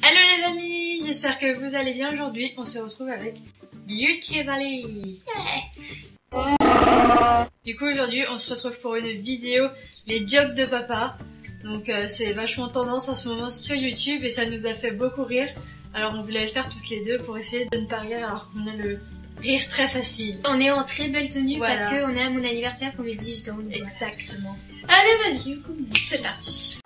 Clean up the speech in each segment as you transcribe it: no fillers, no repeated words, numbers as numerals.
Hello les amis, j'espère que vous allez bien. Aujourd'hui on se retrouve avec Beauty Valley. Du coup aujourd'hui on se retrouve pour une vidéo les jokes de papa. Donc c'est vachement tendance en ce moment sur YouTube et ça nous a fait beaucoup rire. Alors on voulait le faire toutes les deux pour essayer de ne pas rire alors qu'on a le rire très facile. On est en très belle tenue voilà. Parce qu'on est à mon anniversaire pour mes 18 ans. Exactement. Allez vas-y, c'est parti.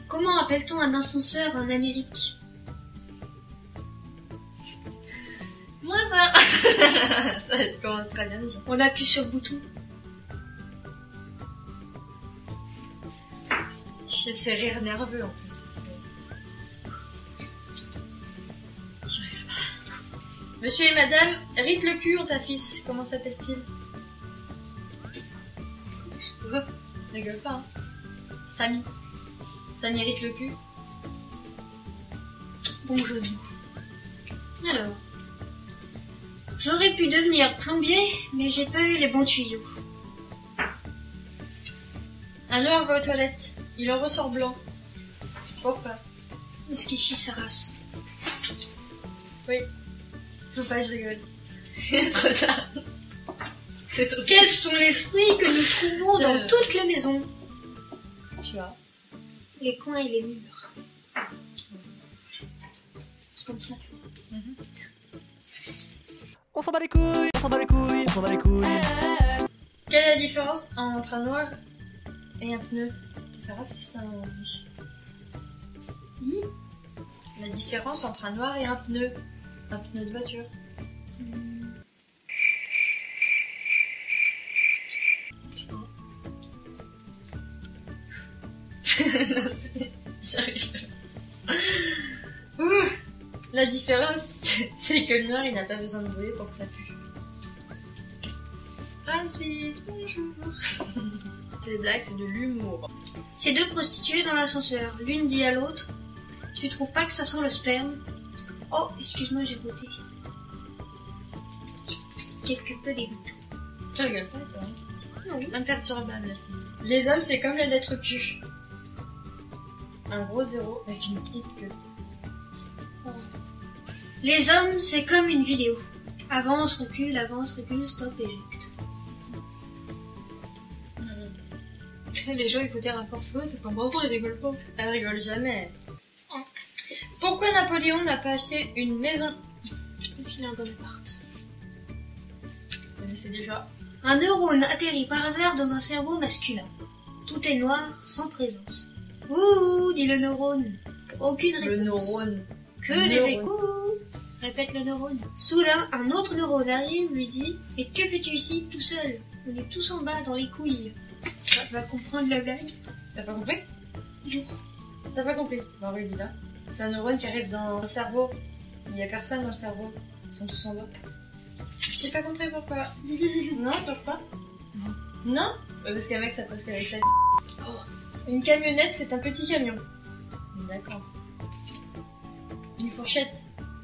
Comment appelle-t-on un ascenseur en Amérique? Moi ça. Ça commence très bien déjà. On appuie sur le bouton. C'est rire nerveux en plus. Je rigole pas. Monsieur et madame, Rite le cul ont un fils. Comment s'appelle-t-il? Oh, rigole pas hein. Samy. Samy Rite le cul. Bon jeu de mots. Alors. J'aurais pu devenir plombier, mais j'ai pas eu les bons tuyaux. Un noir va aux toilettes. Il en ressort blanc. Pourquoi? Est-ce qu'il chie sa race? Oui. Faut pas, je rigole. Trop tard. C'est trop Quels sont les fruits que nous trouvons dans toutes les maisons? Tu vois. Les coins et les murs. C'est comme ça. On s'en bat les couilles, on s'en bat les couilles, on s'en bat les couilles. Quelle est la différence entre un noir et un pneu? Ça va si c'est un... La différence entre un noir et un pneu de voiture. J'arrive pas. La différence, c'est que le noir, il n'a pas besoin de brûler pour que ça pue. Francis, bonjour. C'est des blagues, c'est de l'humour. Ces deux prostituées dans l'ascenseur. L'une dit à l'autre: tu trouves pas que ça sent le sperme? Oh, excuse-moi, j'ai voté. Quelque peu dégoûtant. Tu rigoles pas, toi? Non. Imperturbable, la fille. Les hommes, c'est comme les lettres Q. Un gros zéro avec une petite queue. Oh. Les hommes, c'est comme une vidéo. Avance, recule, stop, éjecte. Les gens, il faut dire à force, c'est pas bon, ils rigolent pas. Elle rigole jamais. Pourquoi Napoléon n'a pas acheté une maison? Parce qu'il a un bon appart. Mais c'est déjà... Un neurone atterrit par hasard dans un cerveau masculin. Tout est noir, sans présence. Ouh, dit le neurone. Aucune réponse. Le neurone. Que des échos, répète le neurone. Soudain, un autre neurone arrive, lui dit: mais que fais-tu ici, tout seul? On est tous en bas, dans les couilles. Tu vas comprendre la blague? T'as pas compris? Non. T'as pas compris? Bah oui, là. C'est un neurone qui arrive dans le cerveau. Il y a personne dans le cerveau. Ils sont tous en bas. J'ai pas compris pourquoi. Non, tu vois pas? Non. Non? Parce qu'un mec, ça pose qu'avec ça. Oh. Une camionnette, c'est un petit camion. D'accord. Une fourchette,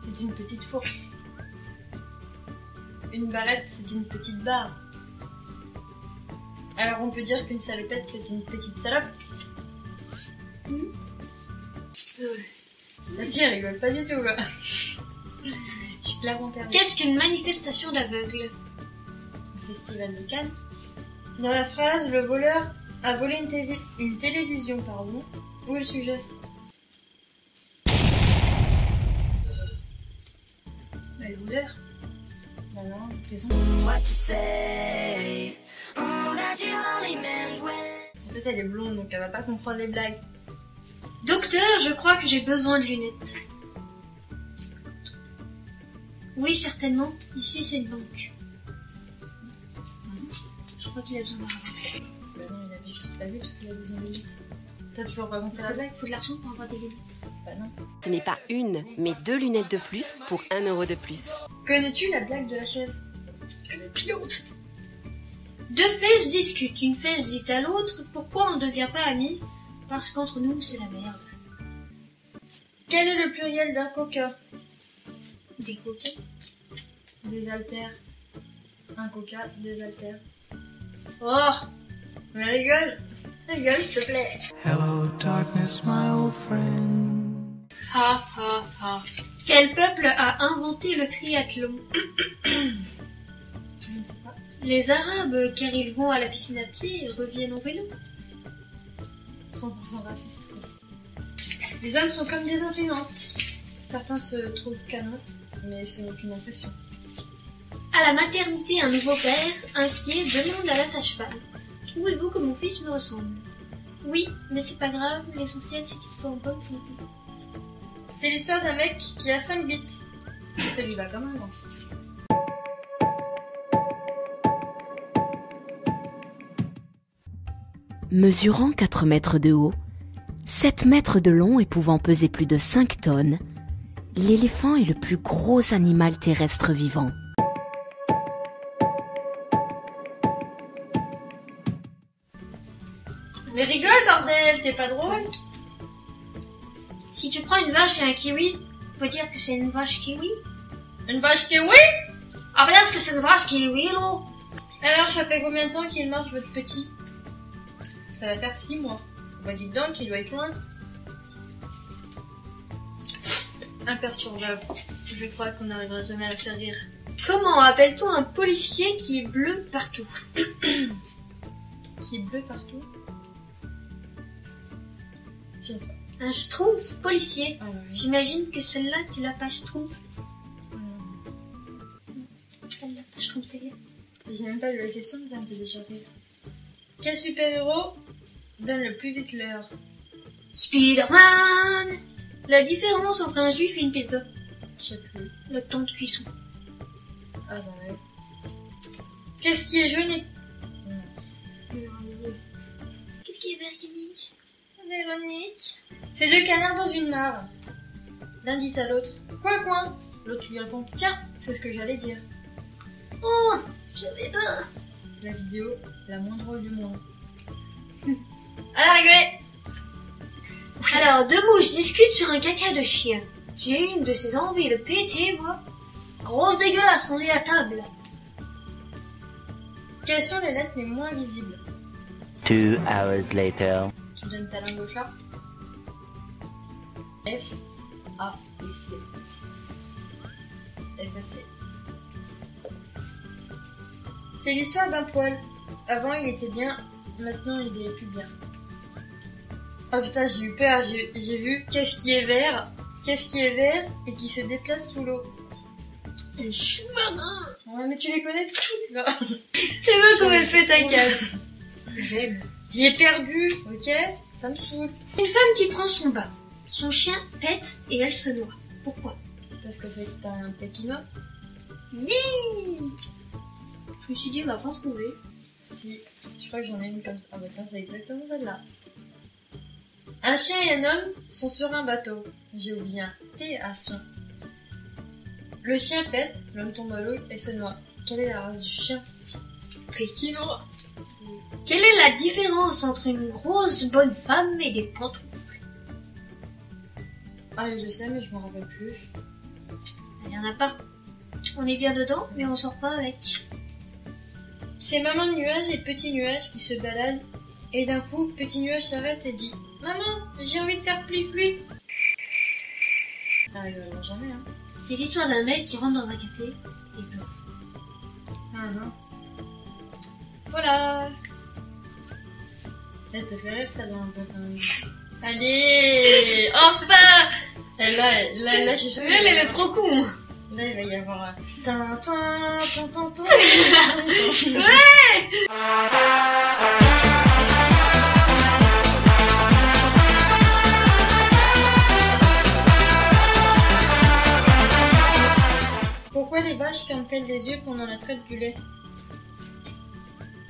c'est une petite fourche. Une barrette, c'est une petite barre. Alors on peut dire qu'une salopette, c'est une petite salope. La fille, elle rigole pas du tout, là. Je suis clairement perdue. Qu'est-ce qu'une manifestation d'aveugles? Le festival de Cannes. Dans la phrase, le voleur a volé une télévision, pardon. Où est le sujet? Bah, le voleur. Bah non, prison. What you say? That you only meant when... En fait, elle est blonde, donc elle va pas comprendre les blagues. Docteur, je crois que j'ai besoin de lunettes. Oui, certainement. Ici, c'est une banque. Je crois qu'il a besoin d'argent. Bah non, il avait juste pas vu parce qu'il a besoin de lunettes. T'as toujours pas compris la blague? Il faut de l'argent pour avoir des lunettes. Bah non. Ce n'est pas une, mais 2 lunettes de plus pour 1 euro de plus. Connais-tu la blague de la chaise? Elle est pilote. Deux fesses discutent. Une fesse dit à l'autre: pourquoi on ne devient pas amis? Parce qu'entre nous, c'est la merde. Quel est le pluriel d'un coquin? Des coquins. Des haltères. Un coca, des haltères. Oh, Mais rigole, s'il te plaît. Hello, darkness, my old friend. ha ha ha. Quel peuple a inventé le triathlon? Je ne sais pas. Les Arabes, car ils vont à la piscine à pied et reviennent en vélo. 100% raciste, quoi. Les hommes sont comme des imprimantes. Certains se trouvent canons, mais ce n'est qu'une impression. À la maternité, un nouveau père, inquiet, demande à la sage-femme: trouvez-vous que mon fils me ressemble? Oui, mais c'est pas grave, l'essentiel c'est qu'il soit en bonne santé. C'est l'histoire d'un mec qui a 5 bits. Ça lui va comme un grand. Mesurant 4 mètres de haut, 7 mètres de long et pouvant peser plus de 5 tonnes, l'éléphant est le plus gros animal terrestre vivant. Mais rigole, bordel, t'es pas drôle? Si tu prends une vache et un kiwi, on peut dire que c'est une vache kiwi? Une vache kiwi? Ah, peut-être que c'est une vache kiwi, non? Alors, ça fait combien de temps qu'il marche, votre petit? Ça va faire 6 mois. Bah, dites donc, il doit être loin. Imperturbable. Je crois qu'on n'arrivera jamais à la faire rire. Comment appelle-t-on un policier qui est bleu partout? Qui est bleu partout? Je ne sais pas. Un schtroumpf policier. Ah oui. J'imagine que celle-là, tu l'as pas schtroumpf. Elle l'a pas schtroumpfé. J'ai même pas lu la question, mais ça me fait déjà rire. Quel super-héros donne le plus vite l'heure? Spider-Man! La différence entre un juif et une pizza? Je sais plus. Le temps de cuisson. Ah bah ouais. Qu'est-ce qui est jaune et... Qu'est-ce qui est vert, Yannick? Véronique. C'est 2 canards dans une mare. L'un dit à l'autre: Quoi, quoi? L'autre lui répond: Tiens, c'est ce que j'allais dire. Oh, je savais pas. La vidéo la moins drôle du monde. Allez, rigolez. Alors, deux mouches discutent sur un caca de chien. J'ai une de ces envies de péter, moi. Grosse dégueulasse, on est à table. Quelles sont les lettres les moins visibles? 2 hours later. Tu donnes ta langue au chat. F, A et C. F, A, C. C'est l'histoire d'un poil. Avant il était bien, maintenant il est plus bien. Oh putain, j'ai eu peur, j'ai vu qu'est-ce qui est vert et qui se déplace sous l'eau. Un chou-marin. Ouais, mais tu les connais toutes là. C'est moi comme elle fait ta cave. J'aime. J'ai perdu, ok? Ça me saoule. Une femme qui prend son bain. Son chien pète et elle se noie. Pourquoi? Parce que c'est un pékinois. Oui. Je me suis dit, on va pas trouver. Si, je crois que j'en ai une comme ça. Ah bah tiens, c'est exactement celle-là. Un chien et un homme sont sur un bateau. J'ai oublié un T à son. Le chien pète, l'homme tombe à l'eau et se noie. Quelle est la race du chien? Pékinois. Quelle est la différence entre une grosse bonne femme et des pantoufles? Ah, je le sais, mais je m'en rappelle plus. Il y en a pas. On est bien dedans, mais on sort pas avec. C'est maman nuage et petit nuage qui se baladent. Et d'un coup, petit nuage s'arrête et dit: Maman, j'ai envie de faire pluie. Ah, il va jamais, hein. C'est l'histoire d'un mec qui rentre dans un café et pleure. Voilà. Elle te fait rire, ça doit un peu quand même. Allez, enfin. Là, j'ai jamais. Elle est trop con. Là, il va y avoir un... Tin, tin, tin, tin, tin. Ouais. Pourquoi les vaches ferment-elles les yeux pendant la traite du lait?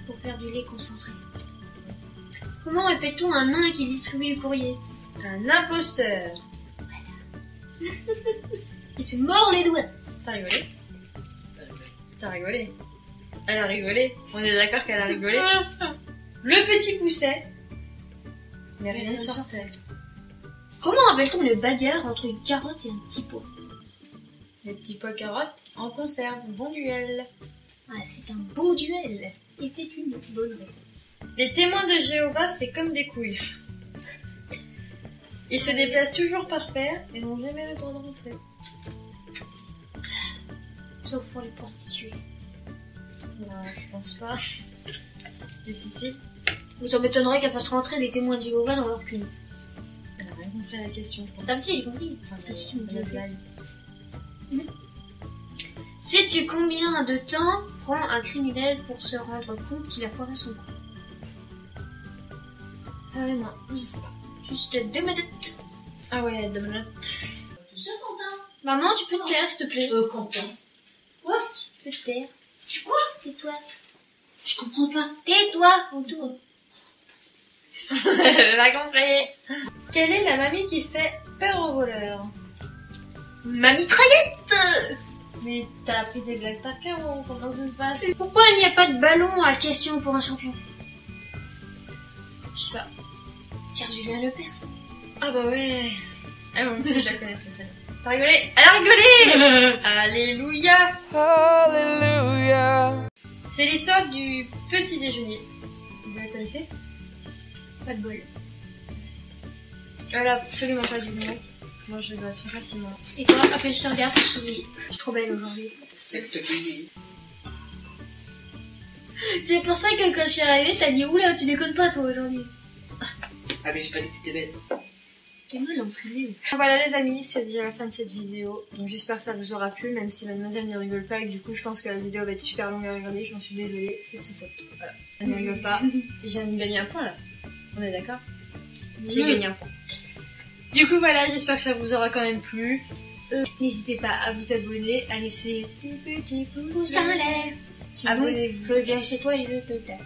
Pour faire du lait concentré. Comment appelle-t-on un nain qui distribue du courrier? Un imposteur. Il se mord les doigts. T'as rigolé? T'as rigolé? Elle a rigolé. On est d'accord qu'elle a rigolé. Le petit poussait, mais rien ne sortait. Comment appelle-t-on le bagarre entre une carotte et un petit pois? Les petits pois carottes en conserve. Bon duel. Ouais, c'est C'est un bon duel. Et c'est une bonne réponse. Les témoins de Jéhovah, c'est comme des couilles. Ils se déplacent toujours par paire et n'ont jamais le droit de rentrer. Sauf pour les prostituées. Non, je pense pas. Difficile. Mais ça m'étonnerait qu'elle fasse rentrer des témoins de Jéhovah dans leur cul. Elle a rien compris à la question. Ah si, j'ai compris. Enfin, Qu'est-ce que tu me dis? la blague. Sais-tu combien de temps prend un criminel pour se rendre compte qu'il a foiré son coup? Non, je sais pas. Juste 2 minutes. Ah ouais, 2 minutes. Tout ça, Quentin? Maman, tu peux te taire, s'il te plaît? Quentin. Quoi? Tu peux te taire. Tu quoi? Tais-toi. Je comprends pas. Tais-toi, autour. Pas compris. Quelle est la mamie qui fait peur aux voleurs? Ma mitraillette! Mais t'as appris tes blagues par cœur ou comment ça se passe? Pourquoi il n'y a pas de ballon à question pour un champion? Je sais pas. Car Julien Lepers. Ah bah ouais. Ah bon, je la connaissais celle-là. T'as rigolé? Elle a rigolé! Alléluia! Hallelujah. C'est l'histoire du petit déjeuner. Vous la connaissez? Pas de bol. Elle a absolument pas du nom. Moi je dois être facilement. Et toi, après je te regarde, je te dis, je suis trop belle aujourd'hui. C'est le te C'est pour ça que quand je suis arrivée, t'as dit, oula, tu déconnes pas toi aujourd'hui. Ah mais j'ai pas dit que t'étais belle. T'es mal enculée. Voilà les amis, c'est déjà la fin de cette vidéo. Donc j'espère que ça vous aura plu, même si mademoiselle ne rigole pas et que du coup je pense que la vidéo va être super longue à regarder. J'en suis désolée, c'est de ses fautes. Voilà. Elle ne rigole pas. J'ai gagné un point là. On est d'accord? J'ai gagné un point. Du coup voilà, j'espère que ça vous aura quand même plu. N'hésitez pas à vous abonner, à laisser des petits pouces Pouce en l'air. Sinon, Abonnez-vous. je viens chez toi et je te tape.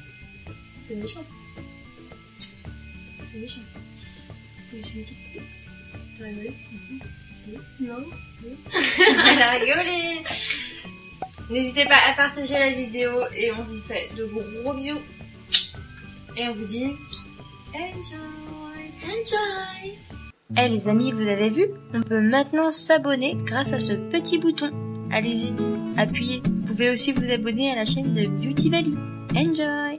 C'est méchant ça. C'est méchant. Je me dis, T'as rigolé? non. Elle a rigolé. N'hésitez pas à partager la vidéo et on vous fait de gros bisous. Et on vous dit enjoy. Enjoy. Eh les amis, vous avez vu? On peut maintenant s'abonner grâce à ce petit bouton. Allez-y, appuyez. Vous pouvez aussi vous abonner à la chaîne de Beauty Valley. Enjoy!